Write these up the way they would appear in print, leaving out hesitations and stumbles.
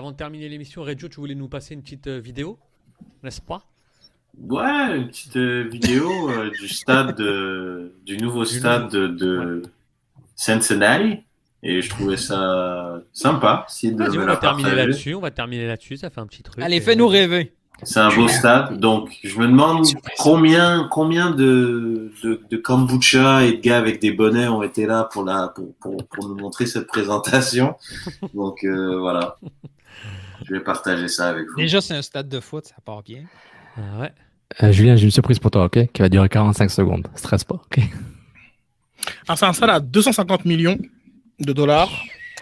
Avant de terminer l'émission, Reggio, tu voulais nous passer une petite vidéo, n'est-ce pas? Ouais, une petite vidéo du nouveau Du nouveau. stade Ouais. de Cincinnati. Et je trouvais ça sympa, si de Vas-y, me on la va terminer partager. là-dessus. On va terminer là-dessus. Ça fait un petit truc. Allez, Et fais-nous vas-y. rêver. C'est un beau stade. Donc, je me demande combien de kombucha et de gars avec des bonnets ont été là pour nous montrer cette présentation. Donc, voilà. Je vais partager ça avec vous. Déjà, c'est un stade de foot, ça part bien. Ah ouais. Julien, j'ai une surprise pour toi, ok? Qui va durer 45 secondes. Stresse pas, ok? Alors, c'est un stade à 250 millions de dollars.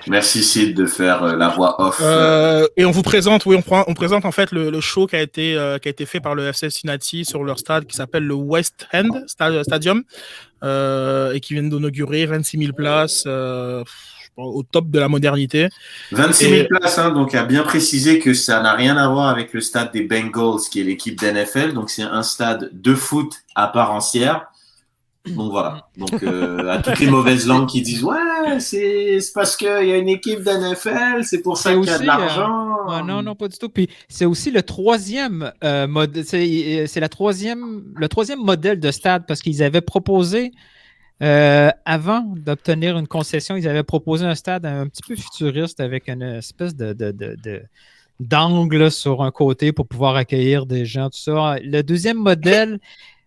Merci Sid de faire la voix off. Et on vous présente, on présente en fait le show qui a été fait par le FC Cincinnati sur leur stade qui s'appelle le West End Stadium et qui vient d'inaugurer 26 000 places au top de la modernité. 26 000 places, hein, donc à bien préciser que ça n'a rien à voir avec le stade des Bengals qui est l'équipe d'NFL, donc c'est un stade de foot à part entière. Donc voilà. Donc à toutes les mauvaises langues qui disent ouais, c'est parce qu'il y a une équipe d'NFL, c'est pour ça qu'il y a de l'argent. Non, pas du tout. Puis c'est aussi le troisième le troisième modèle de stade parce qu'ils avaient proposé avant d'obtenir une concession, ils avaient proposé un stade un petit peu futuriste avec une espèce d'angle sur un côté pour pouvoir accueillir des gens, tout ça. Le deuxième modèle,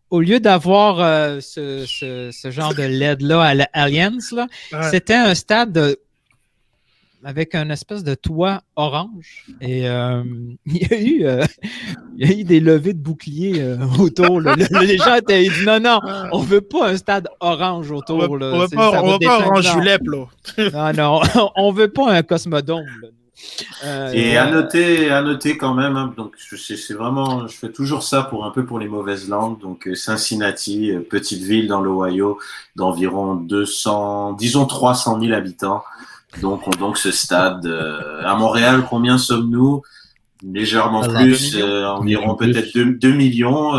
au lieu d'avoir ce genre de LED-là à l'Alliance, Ouais. c'était un stade avec un espèce de toit orange. Et il y a eu des levées de boucliers autour. Les gens étaient dit non, on veut pas un stade orange autour. On veut pas orange julep, là. Non, on veut pas un cosmodome. Là. Et à noter quand même, hein, donc c'est vraiment, je fais toujours ça pour les mauvaises langues. Donc Cincinnati, petite ville dans l'Ohio d'environ 300 000 habitants. Donc ce stade, à Montréal, combien sommes-nous? Légèrement plus, environ peut-être 2 millions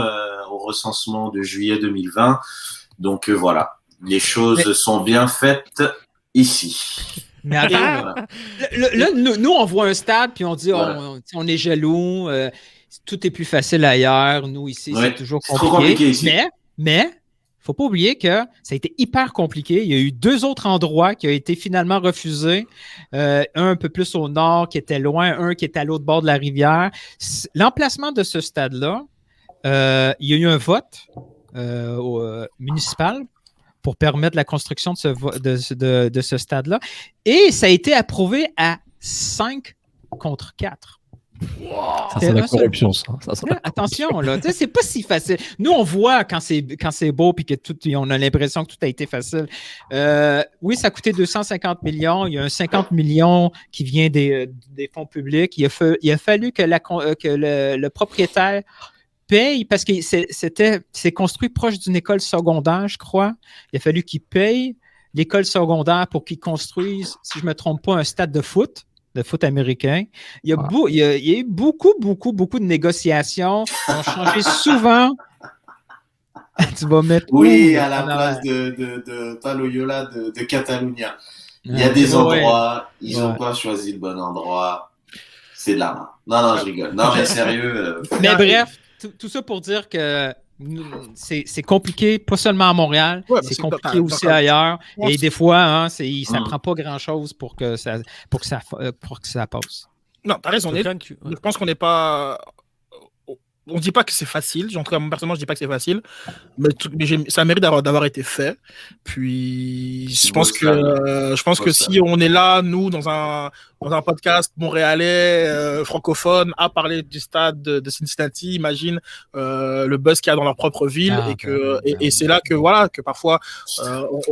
au recensement de juillet 2020. Donc voilà, les choses sont bien faites ici. Mais attends, là, nous, on voit un stade, puis on dit, Voilà. on est jaloux, tout est plus facile ailleurs. Nous, ici, c'est toujours c'est trop compliqué ici. Mais, faut pas oublier que ça a été hyper compliqué. Il y a eu 2 autres endroits qui ont été finalement refusés. Un peu plus au nord, qui était loin, un qui était à l'autre bord de la rivière. L'emplacement de ce stade-là, il y a eu un vote municipal pour permettre la construction de ce stade-là. Et ça a été approuvé à 5 contre 4. Ça, c'est la corruption, ça. Attention, là, c'est pas si facile. Nous, on voit quand c'est beau et on a l'impression que tout a été facile. Oui, ça a coûté 250 millions. Il y a un 50 millions qui vient des fonds publics. Il a fallu que le propriétaire paye, parce que c'est construit proche d'une école secondaire, je crois. Il a fallu qu'il paye l'école secondaire pour qu'ils construisent, si je ne me trompe pas, un stade de foot américain. Il y a eu beaucoup de négociations. Ils ont changé souvent. Tu vas mettre à la place de Loyola de Catalunya. Il y a des endroits, ils n'ont pas choisi le bon endroit. C'est de la main. Non, je rigole. Non, mais sérieux. Mais bref, tout ça pour dire que c'est compliqué, pas seulement à Montréal, c'est compliqué aussi ailleurs. Et des fois, ça ne prend pas grand-chose pour que ça passe. Non, t'as raison. Je pense qu'on n'est pas... On ne dit pas que c'est facile. En tout cas, personnellement, je ne dis pas que c'est facile. Mais ça mérite d'avoir été fait. Puis, je pense que si on est là, nous, dans un podcast montréalais, francophone, à parler du stade de Cincinnati, imagine le buzz qu'il y a dans leur propre ville. Et c'est là que parfois,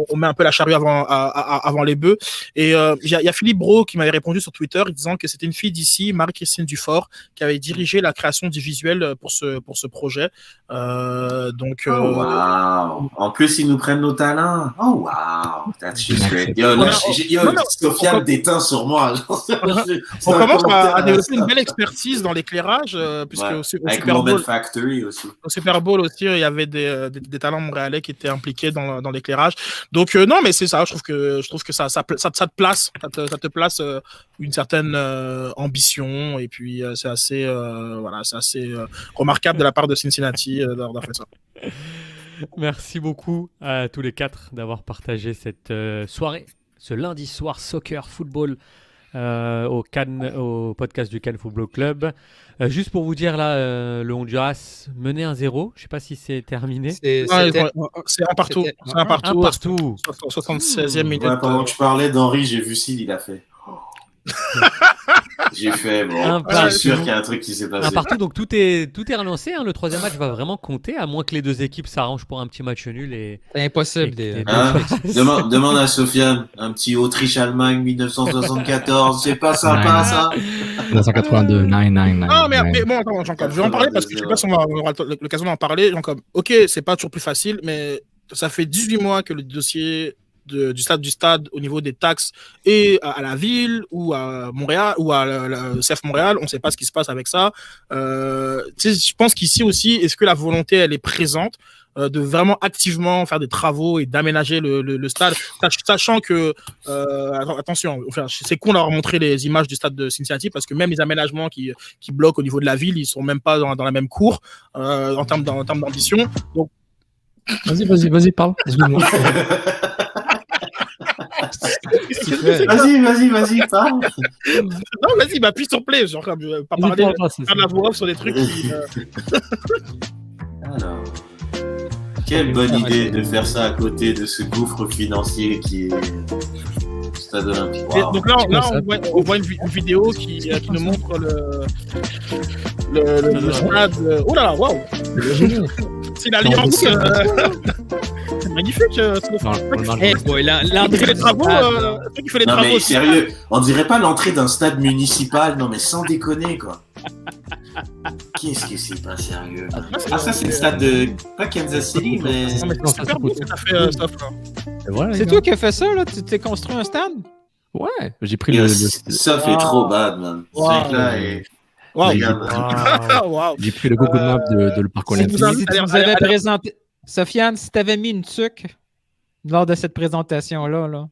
on met un peu la charrue avant les bœufs. Et il y a Philippe Brault qui m'avait répondu sur Twitter disant que c'était une fille d'ici, Marie-Christine Dufort, qui avait dirigé la création du visuel pour ce projet. Wow. En plus, ils nous prennent nos talents. Oh, wow. That's just great. Yo, Sofiane déteint sur moi. On commence à développer une belle expertise dans l'éclairage, puisque au avec Super Mobile Bowl, Factory aussi. au Super Bowl aussi, il y avait des talents montréalais qui étaient impliqués dans l'éclairage. Donc non, mais c'est ça. Je trouve que ça te place, ça te place une certaine ambition, et puis c'est assez remarquable de la part de Cincinnati d'avoir fait ça. Merci beaucoup à tous les quatre d'avoir partagé cette soirée, ce lundi soir soccer football au podcast du Cannes Football Club. Juste pour vous dire là, le Honduras menait 1-0. Je sais pas si c'est terminé. C'est un partout. C'est un partout. 76e minute. Ouais, pendant que je parlais d'Henri, j'ai vu Sid, il a fait. J'ai fait, bon, je suis sûr qu'il y a un truc qui s'est passé. Un partout, donc tout est relancé. Hein. Le troisième match va vraiment compter, à moins que les deux équipes s'arrangent pour un petit match nul. C'est impossible. Demande à Sofiane, un petit Autriche-Allemagne 1974, c'est pas sympa ça. 1982, 999. Non, mais bon, attends, Jean-Claude, je vais en parler parce que je sais pas si on aura l'occasion d'en parler. Jean-Claude, ok, c'est pas toujours plus facile, mais ça fait 18 mois que le dossier du stade au niveau des taxes et à la ville ou à Montréal ou à la CF Montréal, on ne sait pas ce qui se passe avec ça. Je pense qu'ici aussi, est-ce que la volonté elle est présente de vraiment activement faire des travaux et d'aménager le stade, sachant que attention, enfin, c'est con d'avoir montré les images du stade de Cincinnati parce que même les aménagements qui bloquent au niveau de la ville, ils sont même pas dans la même cour en termes d'ambition. Donc Vas-y, parle. Excuse-moi. Vas-y, parle. Non, vas-y, appuie sur play. Genre, pas parler, faire de la voix off sur des trucs qui. Alors, quelle bonne idée de faire ça à côté de ce gouffre financier qui est le Stade Olympique. Wow. Donc là on voit une vidéo qui nous montre le stade. Oh là là, waouh! C'est l'alliance. C'est magnifique. L'entrée des travaux. Qui fait les non, travaux. Mais sérieux, on dirait pas l'entrée d'un stade municipal. Non, mais sans déconner, quoi. Qu'est-ce que c'est pas sérieux? Ça, c'est le stade de. Pas Kansas City, mais. Non, mais c'est super beau ce que t'as fait, Steph. Voilà, c'est toi qui as fait ça, là? Tu t'es construit un stade? Ouais, j'ai pris le. Ça fait trop bad, man. Wow. C'est là et. Wow. Wow. J'ai pris le Google Maps de le parc olympique. Si tu nous avais présenté, Sofiane, si tu avais mis une tuque lors de cette présentation-là,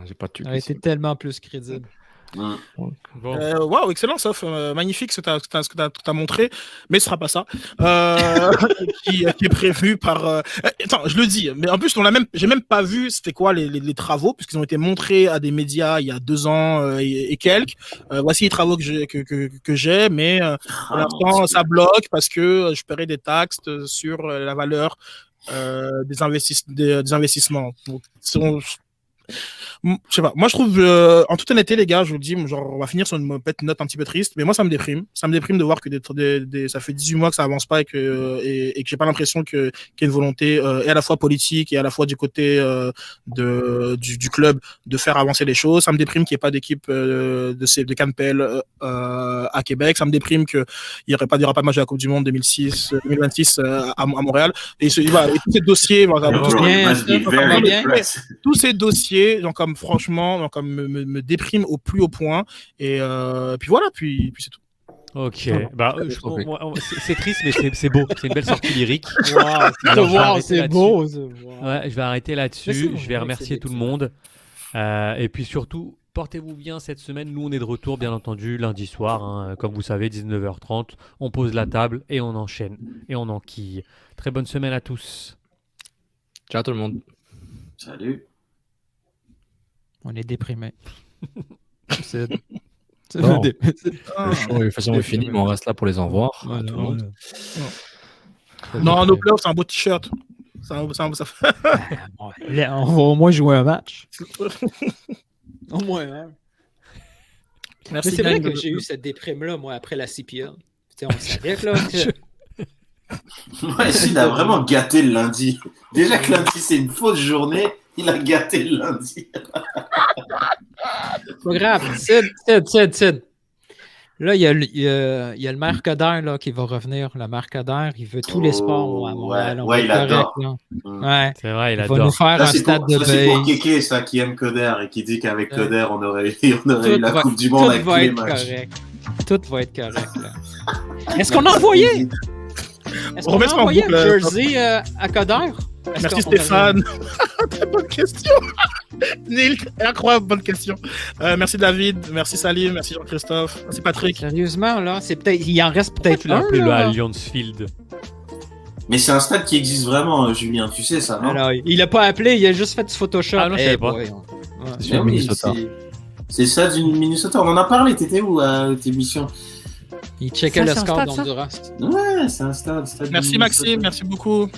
j'ai pas de tuque. Ça aurait été tellement plus crédible. Wow, excellent, Sof. Magnifique ce que tu as montré, mais ce sera pas ça qui est prévu par. Attends, je le dis, mais en plus, j'ai même pas vu c'était quoi les travaux, puisqu'ils ont été montrés à des médias il y a 2 ans et quelques. Voici les travaux que j'ai, mais pour l'instant, ça bloque parce que je paierai des taxes sur la valeur des investissements. Donc, je sais pas. Moi, je trouve, en toute honnêteté, les gars, je vous le dis, genre, on va finir sur une note un petit peu triste, mais moi, ça me déprime. Ça me déprime de voir que ça fait 18 mois que ça avance pas et que j'ai pas l'impression qu'il y a une volonté, et à la fois politique et à la fois du côté du club de faire avancer les choses. Ça me déprime qu'il n'y ait pas d'équipe de CanPL à Québec. Ça me déprime qu'il n'y aura pas de match de la Coupe du Monde 2026 à Montréal. Et tous ces dossiers, tous ces dossiers, donc comme franchement, donc comme me dépriment au plus haut point. Et puis voilà, puis c'est tout. Ok, c'est triste, mais c'est beau. C'est une belle sortie lyrique. C'est beau. Ouais, je vais arrêter là-dessus. Je vais remercier tout le monde. Et puis surtout, portez-vous bien cette semaine. Nous, on est de retour, bien entendu, lundi soir. Hein, comme vous savez, 19h30. On pose la table et on enchaîne. Et on enquille. Très bonne semaine à tous. Ciao tout le monde. Salut. On est déprimé. C'est bon. Le show est fini, mais on reste là pour les envoirs. Tout le monde. Non, nos playoffs, c'est un beau t-shirt. Ça fait... On va au moins jouer un match. Au moins, hein. Merci. Mais c'est vrai que j'ai eu cette déprime-là, moi, après la CPL. On savait que là... Ouais, il a vraiment gâté le lundi. Déjà que lundi, c'est une fausse journée. Il a gâté le lundi. Pas grave. Sid. Là, il y a le maire Coderre là, qui va revenir. Le maire Coderre, il veut tous les sports à Montréal. Ouais, il adore. Ouais. C'est vrai, il va adore. nous faire un stade de base. C'est pour Kéké, ça, qui aime Coder et qui dit qu'avec Coder, on aurait eu la Coupe du Monde avec tous les matchs. Correct. Tout va être correct. Là. Est-ce qu'on a envoyé un jersey à Coder? Merci Stéphane. Très bonne question. Neil, incroyable bonne question. Merci David, merci Salim, merci Jean-Christophe, merci Patrick. Sérieusement, là, il en reste peut-être Tu l'as appelé le Allianz Field. Mais c'est un stade qui existe vraiment, Julien, tu sais ça, non? Alors, il a pas appelé, il a juste fait du Photoshop. Ah non, je savais pas. C'est Minnesota. C'est ça du Minnesota, on en a parlé, t'étais où à tes missions? Il checkait le score d'Honduras. Ouais, c'est un stade. Merci Maxime, merci beaucoup.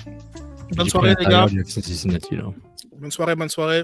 Bonne soirée les gars. Cincinnati, là. Bonne soirée.